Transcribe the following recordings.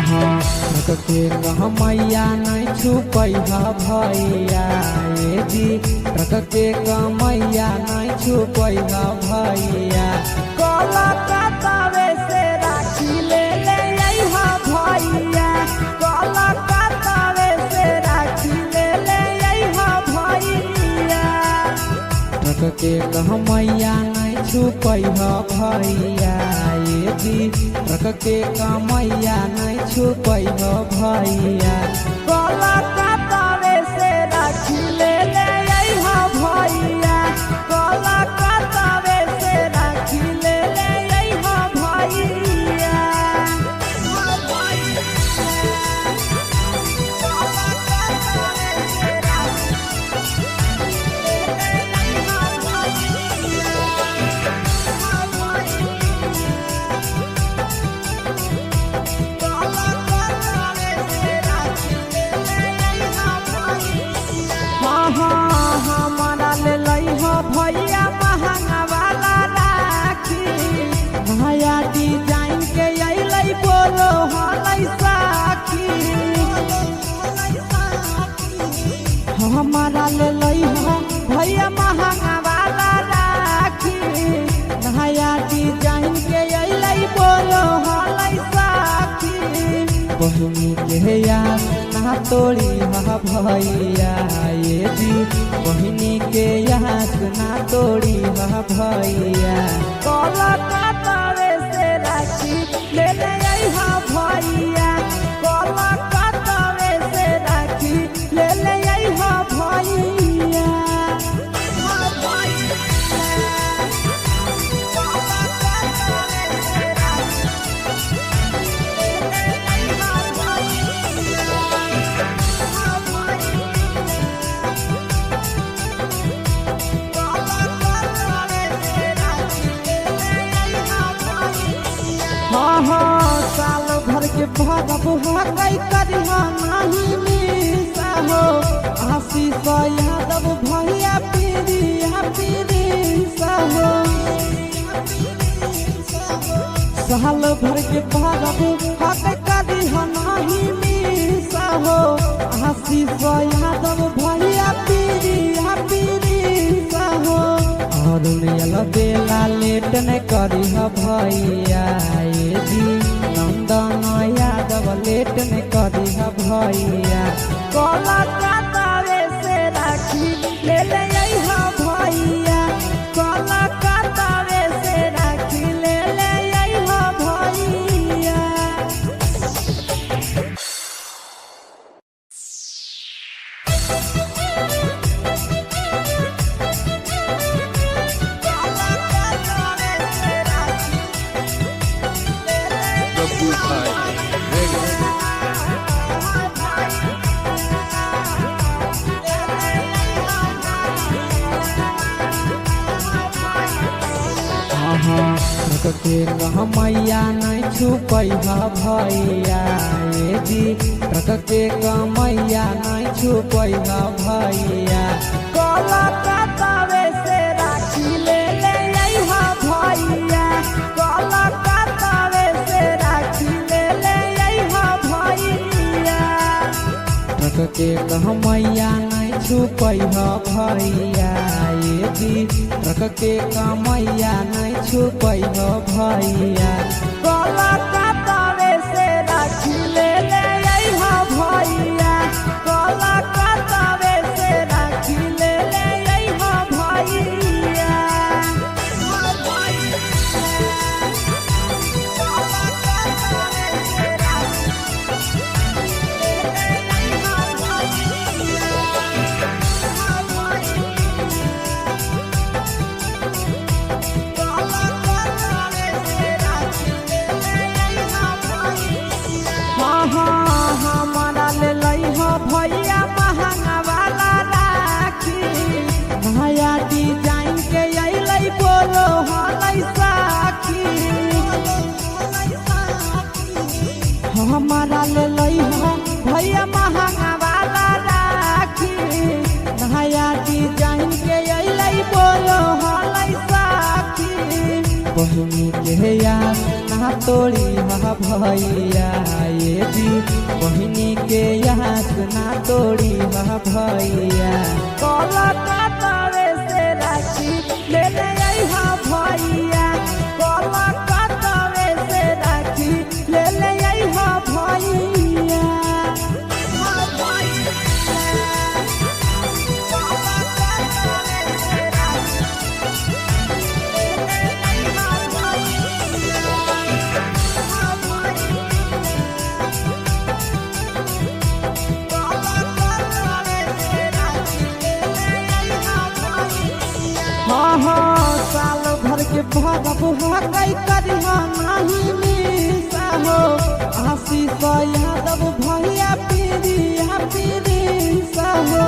के मैया नहीं छुपैहा भैया ये जी ट्रक के मैया नहीं छुपैहा भैया कलकत्तावे से राखी ले अइहा भैया कलकत्तावे से राखी ले अइहा भैया ट्रक के मैया नहीं छुपैहा भैया ये जी ट्रक के मैया नहीं छुपैहा भैया कलकत्तावे से राखी ले अइहा भैया कलकत्तावे से राखी ले अइहा भैया हमारा ले लइहा भैया महंगा वाला राखी नया डिजाइन के अइलै बोलो हलै साखी हमारा ले लइहा भैया महंगा वाला राखी नया डिजाइन के अइलै बोलो हलै साखी बहिनी के यार ना तोड़ी हा भैया ये जी बहिनी के याद ना तोड़ी हा भैया कलकत्तावे से राखी ले अइहा भैया कलकत्तावे से राखी ले अइहा भैया साल भर के भरब हकै करिहा नहीं मिसा हो आशीष यादव भैया पीरिया पीरिसा हो साल भर के भरब हकै करिहा नहीं मिसा हो आशीष यादव भैया पीरिया पीरिसा हो और बेला लेट न करिहा भैया ये जी नंदन यादव लेट न करिहा भैया कलकत्तावे से राखी ले अइहा भैया कलकत्तावे से राखी ले अइहा भैया ट्रक के मैया नहीं छुपैहा भैया ये जी ट्रक के मैया नहीं छुपैहा भैया कलकत्तावे से राखी ले अइहा भैया कलकत्तावे से राखी ले अइहा भैया ट्रक के मैया नहीं छुपैहा भैया ये जी ट्रक के मैया नहीं छुपैहा भैया कलकत्तावे से राखी ले अइहा भैया कलकत्तावे से राखी ले अइहा भैया हमारा ले लइहा भैया महंगा वाला राखी नया डिजाइन के अइलै बोलो हलै साखी हमारा ले लइहा भैया महंगा वाला राखी नया डिजाइन के अइलै बोलो हलै साखी बहिनी के याद ना तोड़ी हा भैया ये जी बहिनी के यास ना तोड़ी हा भैया कलकत्तावे से राखी ले ले अइहा भैया कलकत्तावे से राखी ले ले अइहा भैया हाँ साल भर के भरब हकई करिहा नहीं मिसा हो आशीष यादव भैया पीरिया पीरिसा हो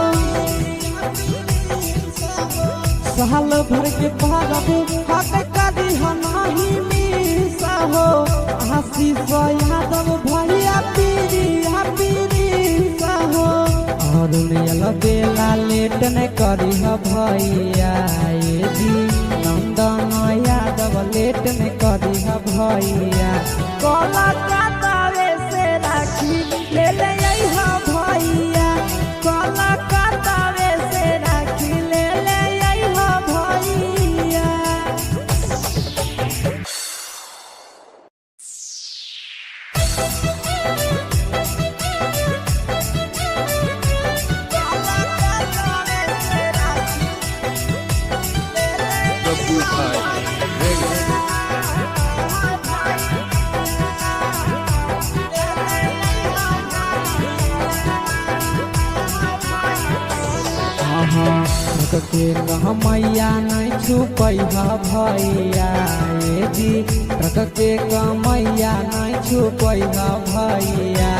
साल भर के भरब हकई करिहा नहीं मिसा हो आशीष यादव भैया पीरिया पीरिसा हो और बेला लेट ने करी हा भैया ये जी नंदन यादव लेट ने करी हा भैया कलकत्तावे से राखी ले ले अइहा भैया कलकत्तावे से राखी ले ले अइहा भैया के मैया नहीं छुपै हा भैया ये जी के मैया नहीं छुपै हा भैया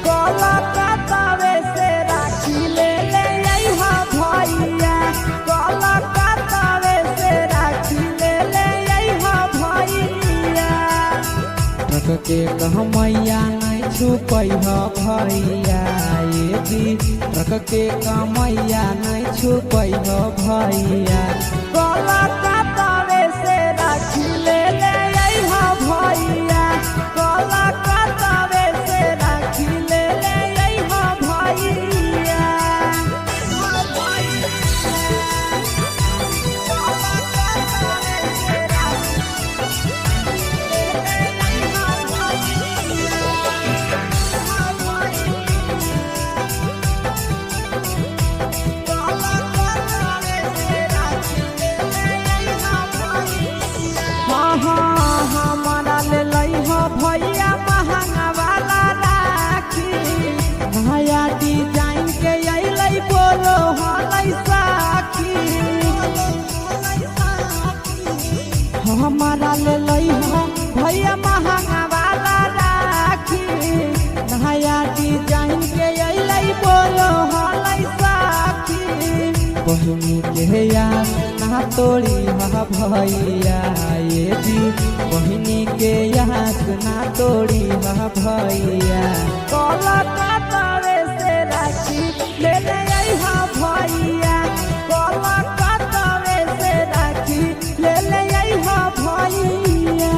कलकत्तावे से राखी ले ले अइहा भैया कलकत्तावे से राखी ले ले अइहा भैया के मैया नहीं छुपै हा भैया ये जी के मैया नहीं छुपै हा भैया कलकत्तावे से राखी ले ले अइहा भैया कलकत्तावे से राखी ले ले अइहा भैया हमारा ले लइहा भैया महंगा वाला राखी नया डिजाइन के अइलै बोलो हलै साखी हमारा ले लइहा भैया महंगा वाला राखी नया डिजाइन के अइलै बोलो हलै साखी बहिनी के यास ना तोड़ी हा भैया ये जी बहिनी के यास ना तोड़ी हा भैया कलकत्तावे से राखी ले ले अइहा भैया कलकत्तावे से राखी ले ले अइहा भैया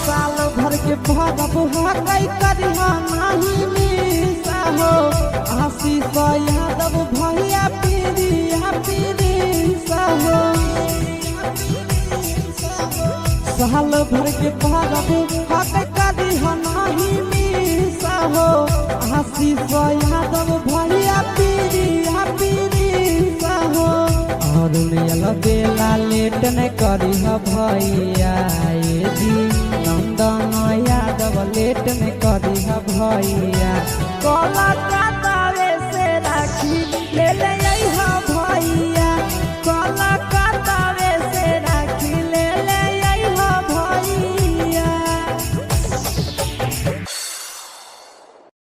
साल भर के भरब हकई करिहा नहीं मिसा हो आशीष यादव भैया पीरिया पीरिसा हो साल भर के भरब हकई करिहा नहीं मिसा हो आशीष यादव भैया पीरिया पीरिसा हो और बेला लेट ने करी हा भैया ये जी नंदन यादव लेट ने करी हा भैया कलकत्ता